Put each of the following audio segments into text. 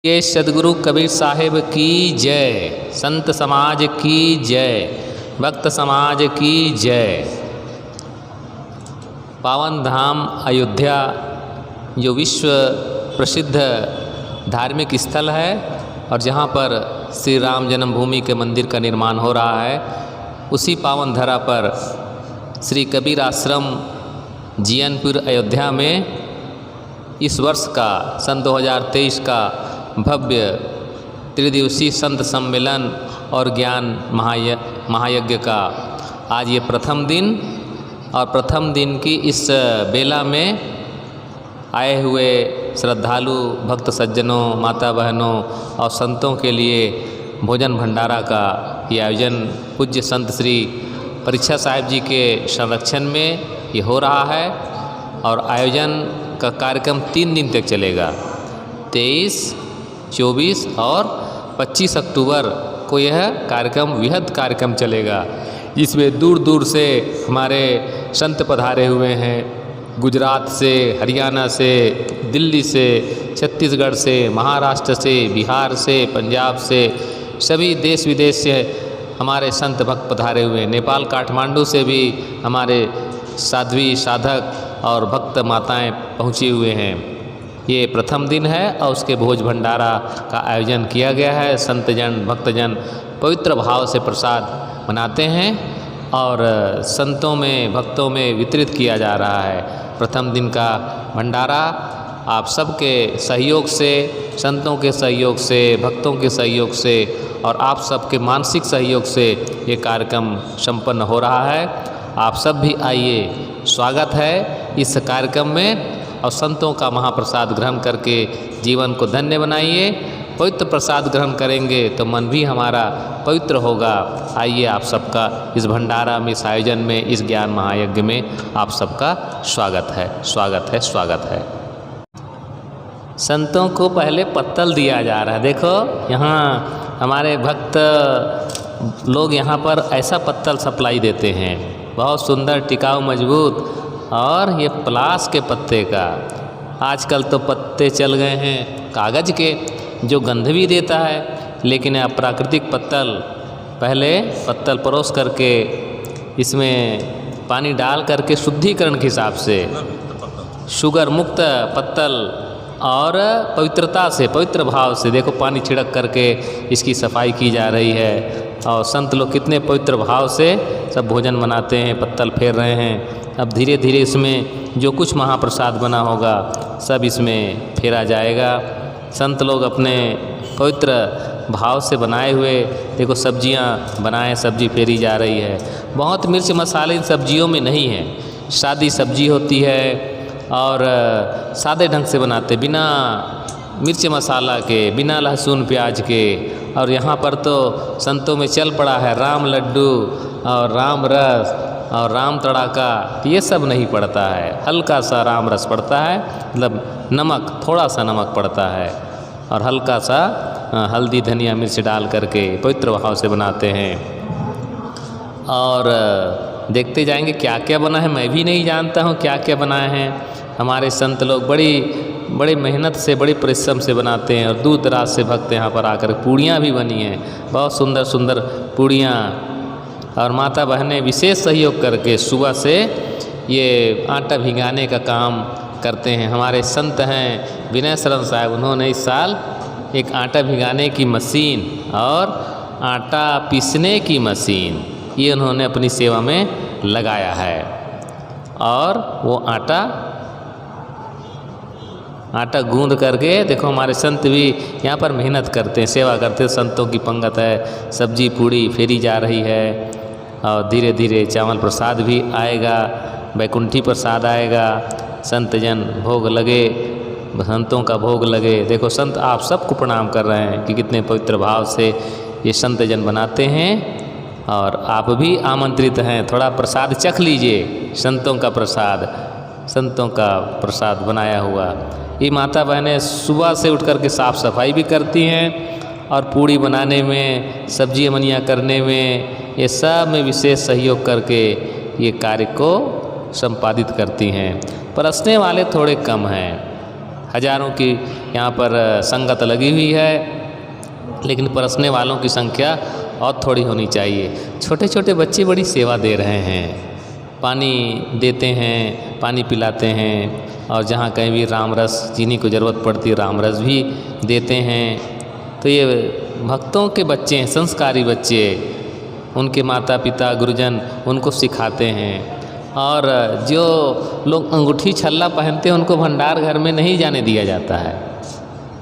ये सदगुरु कबीर साहिब की जय, संत समाज की जय, भक्त समाज की जय। पावन धाम अयोध्या जो विश्व प्रसिद्ध धार्मिक स्थल है और जहाँ पर श्री राम जन्मभूमि के मंदिर का निर्माण हो रहा है, उसी पावन धरा पर श्री कबीर आश्रम जीयनपुर अयोध्या में इस वर्ष का सन 2023 का भव्य त्रिदिवसीय संत सम्मेलन और ज्ञान महायज्ञ का आज ये प्रथम दिन और प्रथम दिन की इस बेला में आए हुए श्रद्धालु भक्त सज्जनों, माता बहनों और संतों के लिए भोजन भंडारा का ये आयोजन पूज्य संत श्री परीक्षा साहिब जी के संरक्षण में ये हो रहा है। और आयोजन का कार्यक्रम 3 दिन तक चलेगा। 23, 24 और 25 अक्टूबर को यह कार्यक्रम वृहद कार्यक्रम चलेगा। इसमें दूर दूर से हमारे संत पधारे हुए हैं। गुजरात से, हरियाणा से, दिल्ली से, छत्तीसगढ़ से, महाराष्ट्र से, बिहार से, पंजाब से, सभी देश विदेश से हमारे संत भक्त पधारे हुए हैं। नेपाल काठमांडू से भी हमारे साध्वी साधक और भक्त माताएं पहुँचे हुए हैं। ये प्रथम दिन है और उसके भोज भंडारा का आयोजन किया गया है। संतजन भक्तजन पवित्र भाव से प्रसाद मनाते हैं और संतों में भक्तों में वितरित किया जा रहा है। प्रथम दिन का भंडारा आप सबके सहयोग से, संतों के सहयोग से, भक्तों के सहयोग से और आप सबके मानसिक सहयोग से ये कार्यक्रम संपन्न हो रहा है। आप सब भी आइए, स्वागत है इस कार्यक्रम में और संतों का महाप्रसाद ग्रहण करके जीवन को धन्य बनाइए। पवित्र प्रसाद ग्रहण करेंगे तो मन भी हमारा पवित्र होगा। आइए, आप सबका इस भंडारा में, इस आयोजन में, इस ज्ञान महायज्ञ में आप सबका स्वागत है, स्वागत है, स्वागत है। संतों को पहले पत्तल दिया जा रहा है। देखो यहाँ हमारे भक्त लोग यहाँ पर ऐसा पत्तल सप्लाई देते हैं, बहुत सुंदर, टिकाऊ, मजबूत और ये प्लास के पत्ते का। आजकल तो पत्ते चल गए हैं कागज़ के जो गंध भी देता है, लेकिन आप प्राकृतिक पत्तल, पहले पत्तल परोस करके इसमें पानी डाल करके शुद्धिकरण के हिसाब से शुगर मुक्त पत्तल और पवित्रता से, पवित्र भाव से देखो पानी छिड़क करके इसकी सफाई की जा रही है। और संत लोग कितने पवित्र भाव से सब भोजन बनाते हैं, पत्तल फेर रहे हैं। अब धीरे धीरे इसमें जो कुछ महाप्रसाद बना होगा सब इसमें फेरा जाएगा। संत लोग अपने पवित्र भाव से बनाए हुए देखो सब्जियां बनाए, सब्जी फेरी जा रही है। बहुत मिर्च मसाले इन सब्जियों में नहीं है। सादी सब्जी होती है और सादे ढंग से बनाते, बिना मिर्च मसाला के, बिना लहसुन प्याज के। और यहाँ पर तो संतों में चल पड़ा है राम लड्डू और राम रस और राम तड़ाका, ये सब नहीं पड़ता है। हल्का सा राम रस पड़ता है, मतलब नमक, थोड़ा सा नमक पड़ता है और हल्का सा हल्दी धनिया मिर्च डाल करके पवित्र भाव से बनाते हैं। और देखते जाएंगे क्या क्या बना है। मैं भी नहीं जानता हूँ क्या क्या बनाए हैं। हमारे संत लोग बड़ी मेहनत से, बड़ी परिश्रम से बनाते हैं और दूर दराज से भक्त यहाँ पर आकर पूड़ियाँ भी बनी हैं, बहुत सुंदर सुंदर पूड़ियाँ। और माता बहनें विशेष सहयोग करके सुबह से ये आटा भिगाने का काम करते हैं। हमारे संत हैं विनय शरण साहब, उन्होंने इस साल एक आटा भिगाने की मशीन और आटा पीसने की मशीन ये उन्होंने अपनी सेवा में लगाया है। और वो आटा गूंद करके देखो हमारे संत भी यहाँ पर मेहनत करते हैं, सेवा करते हैं। संतों की पंगत है, सब्जी पूड़ी फेरी जा रही है और धीरे धीरे चावल प्रसाद भी आएगा, बैकुंठी प्रसाद आएगा। संत जन भोग लगे, संतों का भोग लगे। देखो संत आप सबको प्रणाम कर रहे हैं कि कितने पवित्र भाव से ये संत जन बनाते हैं। और आप भी आमंत्रित हैं, थोड़ा प्रसाद चख लीजिए, संतों का प्रसाद, संतों का प्रसाद बनाया हुआ। ये माता बहनें सुबह से उठ कर के साफ़ सफाई भी करती हैं और पूड़ी बनाने में, सब्जी मनिया करने में, ये सब में विशेष सहयोग करके ये कार्य को संपादित करती हैं। परसने वाले थोड़े कम हैं। हजारों की यहाँ पर संगत लगी हुई है, लेकिन परसने वालों की संख्या और थोड़ी होनी चाहिए। छोटे छोटे बच्चे बड़ी सेवा दे रहे हैं, पानी देते हैं, पानी पिलाते हैं, और जहाँ कहीं भी राम रस जिन्हीं को ज़रूरत पड़ती है राम रस भी देते हैं। तो ये भक्तों के बच्चे हैं, संस्कारी बच्चे, उनके माता पिता गुरुजन उनको सिखाते हैं। और जो लोग अंगूठी छल्ला पहनते हैं उनको भंडार घर में नहीं जाने दिया जाता है।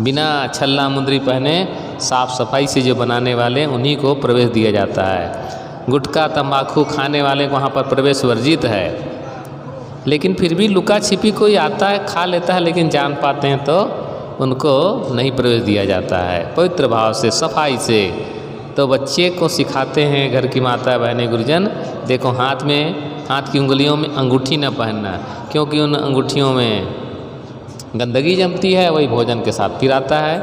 बिना छल्ला मुंदरी पहने साफ़ सफाई से जो बनाने वाले उन्हीं को प्रवेश दिया जाता है। गुटखा तंबाकू खाने वाले को वहाँ पर प्रवेश वर्जित है। लेकिन फिर भी लुका छिपी कोई आता है खा लेता है, लेकिन जान पाते हैं तो उनको नहीं प्रवेश दिया जाता है। पवित्र भाव से सफाई से तो बच्चे को सिखाते हैं घर की माता बहनें गुरुजन, देखो हाथ की उंगलियों में अंगूठी न पहनना, क्योंकि उन अंगूठियों में गंदगी जमती है, वही भोजन के साथ फिर आता है,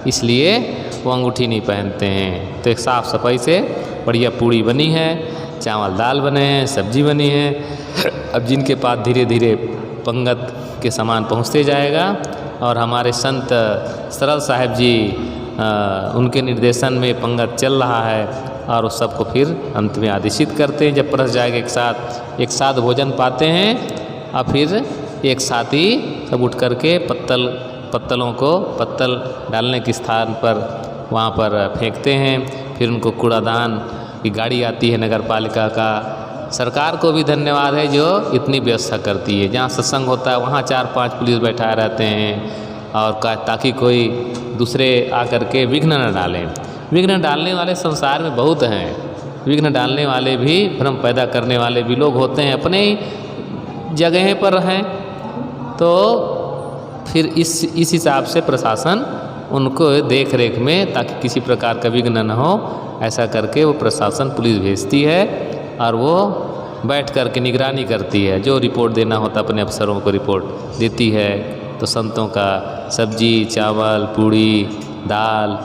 इसलिए वो अंगूठी नहीं पहनते हैं। तो एक साफ़ सफाई से बढ़िया पूड़ी बनी है, चावल दाल बने हैं, सब्जी बनी है। अब जिनके पास धीरे धीरे पंगत के सामान पहुँचते जाएगा, और हमारे संत सरल साहिब जी उनके निर्देशन में पंगत चल रहा है, और उस सबको फिर अंत में आदेशित करते हैं। जब परस जाएगा एक साथ भोजन पाते हैं, और फिर एक साथ ही सब उठ करके पत्तलों को पत्तल डालने के स्थान पर वहाँ पर फेंकते हैं। फिर उनको कूड़ादान की गाड़ी आती है नगर पालिका का। सरकार को भी धन्यवाद है जो इतनी व्यवस्था करती है। जहाँ सत्संग होता है वहाँ 4-5 पुलिस बैठाए रहते हैं, और ताकि कोई दूसरे आकर के विघ्न न डालें। विघ्न डालने वाले संसार में बहुत हैं, विघ्न डालने वाले भी, भ्रम पैदा करने वाले भी लोग होते हैं, अपने जगह पर हैं। तो फिर इस हिसाब से प्रशासन उनको देख रेख में, ताकि किसी प्रकार का विघ्न न हो, ऐसा करके वो प्रशासन पुलिस भेजती है, और वो बैठ कर के निगरानी करती है। जो रिपोर्ट देना होता अपने अफसरों को रिपोर्ट देती है। तो संतों का सब्जी चावल पूड़ी दाल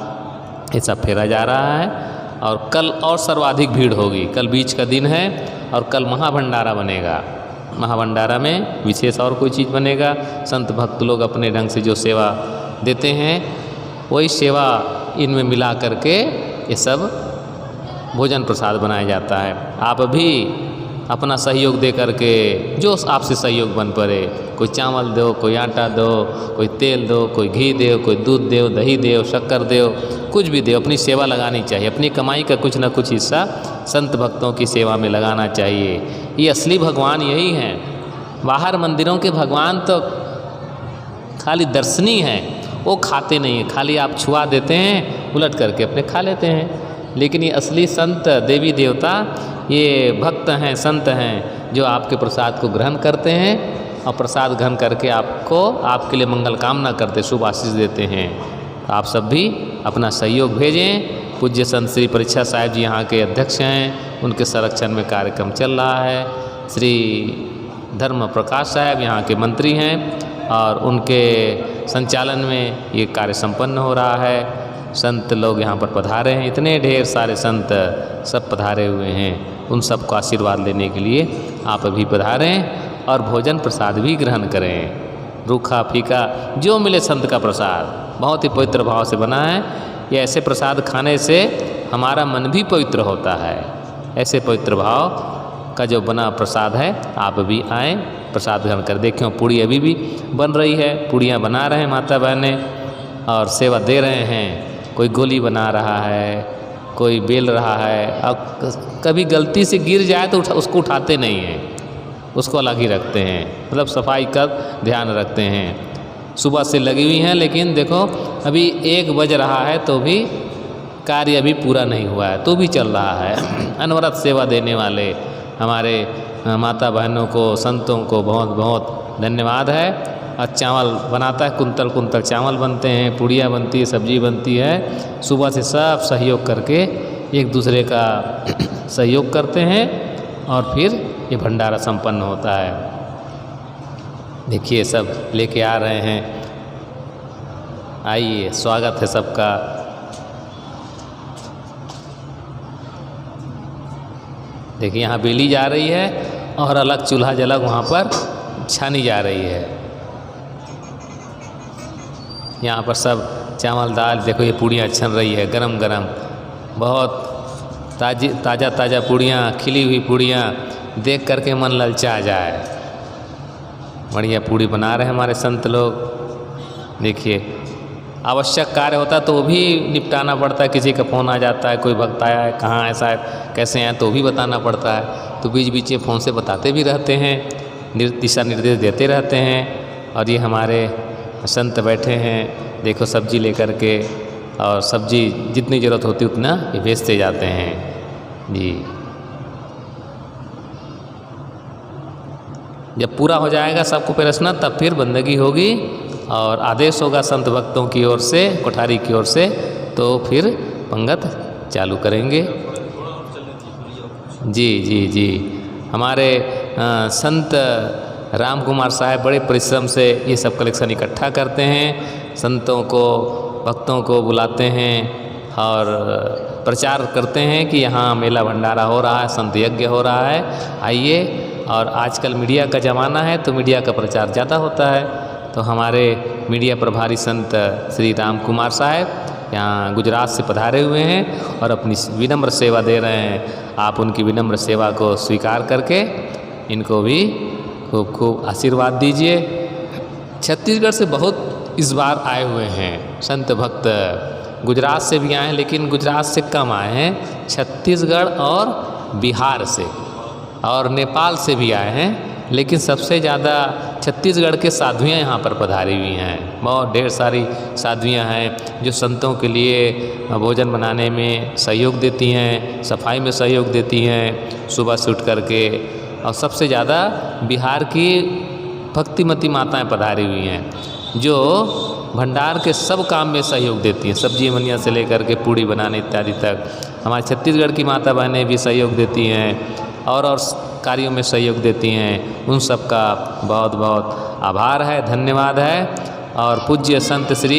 ये सब फेरा जा रहा है। और कल और सर्वाधिक भीड़ होगी, कल बीच का दिन है, और कल महाभंडारा बनेगा। महाभंडारा में विशेष और कोई चीज़ बनेगा। संत भक्त लोग अपने ढंग से जो सेवा देते हैं वही सेवा इनमें मिला करके ये सब भोजन प्रसाद बनाया जाता है। आप भी अपना सहयोग दे करके, जो आपसे सहयोग बन पड़े, कोई चावल दो, कोई आटा दो, कोई तेल दो, कोई घी दो, कोई दूध दो, दही दो, शक्कर दो, कुछ भी दो, अपनी सेवा लगानी चाहिए। अपनी कमाई का कुछ ना कुछ हिस्सा संत भक्तों की सेवा में लगाना चाहिए। ये असली भगवान यही हैं। बाहर मंदिरों के भगवान तो खाली दर्शनी हैं, वो खाते नहीं हैं, खाली आप छुआ देते हैं, उलट करके अपने खा लेते हैं। लेकिन ये असली संत देवी देवता ये भक्त हैं, संत हैं, जो आपके प्रसाद को ग्रहण करते हैं, और प्रसाद ग्रहण करके आपके लिए मंगल कामना करते, शुभ आशीष देते हैं। आप सब भी अपना सहयोग भेजें। पूज्य संत श्री परीक्षा साहिब जी यहाँ के अध्यक्ष हैं, उनके संरक्षण में कार्यक्रम चल रहा है। श्री धर्म प्रकाश साहब यहाँ के मंत्री हैं, और उनके संचालन में ये कार्य संपन्न हो रहा है। संत लोग यहाँ पर पधारे हैं, इतने ढेर सारे संत सब पधारे हुए हैं। उन सबको आशीर्वाद लेने के लिए आप भी पधारें, और भोजन प्रसाद भी ग्रहण करें। रूखा फीका जो मिले संत का प्रसाद बहुत ही पवित्र भाव से बना है। ये ऐसे प्रसाद खाने से हमारा मन भी पवित्र होता है। ऐसे पवित्र भाव का जो बना प्रसाद है, आप भी आएँ, प्रसाद ग्रहण कर देखें। पूड़ी अभी भी बन रही है, पूड़ियाँ बना रहे हैं माता बहनें, और सेवा दे रहे हैं। कोई गोली बना रहा है, कोई बेल रहा है। अब कभी गलती से गिर जाए तो उसको उठाते नहीं हैं, उसको अलग ही रखते हैं, मतलब सफाई का ध्यान रखते हैं। सुबह से लगी हुई हैं, लेकिन देखो अभी 1 बज रहा है तो भी कार्य अभी पूरा नहीं हुआ है, तो भी चल रहा है। अनवरत सेवा देने वाले हमारे माता बहनों को, संतों को बहुत बहुत धन्यवाद है। और चावल बनाता है, कुंतल कुंतल चावल बनते हैं, पूड़ियाँ बनती है, सब्जी बनती है। सुबह से सब सहयोग करके एक दूसरे का सहयोग करते हैं, और फिर ये भंडारा संपन्न होता है। देखिए सब लेके आ रहे हैं, आइए, स्वागत है सबका। देखिए यहाँ बेली जा रही है, और अलग चूल्हा जलग वहाँ पर छानी जा रही है। यहाँ पर सब चावल दाल, देखो ये पूड़ियाँ छन रही है गरम गरम, बहुत ताज़ा पूड़ियाँ, खिली हुई पूड़ियाँ देख करके मन ललचा जाए। बढ़िया पूड़ी बना रहे हैं हमारे संत लोग। देखिए, आवश्यक कार्य होता तो वो भी निपटाना पड़ता है, किसी का फ़ोन आ जाता है, कोई भक्त आया है, कहाँ ऐसा है, कैसे हैं, तो भी बताना पड़ता है। तो बीच बीच में फ़ोन से बताते भी रहते हैं, दिशा निर्देश देते रहते हैं। और ये हमारे संत बैठे हैं, देखो सब्जी लेकर के, और सब्जी जितनी ज़रूरत होती है उतना ये भेजते जाते हैं जी। जब पूरा हो जाएगा सबको परसना, तब फिर बंदगी होगी और आदेश होगा संत भक्तों की ओर से, कोठारी की ओर से, तो फिर पंगत चालू करेंगे। जी जी जी, हमारे संत राम कुमार साहब बड़े परिश्रम से ये सब कलेक्शन इकट्ठा करते हैं, संतों को, भक्तों को बुलाते हैं और प्रचार करते हैं कि यहाँ मेला भंडारा हो रहा है, संत यज्ञ हो रहा है, आइए। और आजकल मीडिया का ज़माना है तो मीडिया का प्रचार ज़्यादा होता है, तो हमारे मीडिया प्रभारी संत श्री राम कुमार साहब यहाँ गुजरात से पधारे हुए हैं और अपनी विनम्र सेवा दे रहे हैं। आप उनकी विनम्र सेवा को स्वीकार करके इनको भी खूब खूब आशीर्वाद दीजिए। छत्तीसगढ़ से बहुत इस बार आए हुए हैं संत भक्त, गुजरात से भी आए हैं लेकिन गुजरात से कम आए हैं, छत्तीसगढ़ और बिहार से और नेपाल से भी आए हैं, लेकिन सबसे ज़्यादा छत्तीसगढ़ के साधुएँ यहाँ पर पधारी हुई हैं। बहुत ढेर सारी साधुएँ हैं जो संतों के लिए भोजन बनाने में सहयोग देती हैं, सफाई में सहयोग देती हैं सुबह से उठ करके। और सबसे ज़्यादा बिहार की भक्तिमती माताएँ पधारी हुई हैं जो भंडार के सब काम में सहयोग देती हैं, सब्जी मनिया से लेकर के पूड़ी बनाने इत्यादि तक। हमारे छत्तीसगढ़ की माता बहनें भी सहयोग देती हैं और कार्यों में सहयोग देती हैं। उन सब का बहुत बहुत आभार है, धन्यवाद है। और पूज्य संत श्री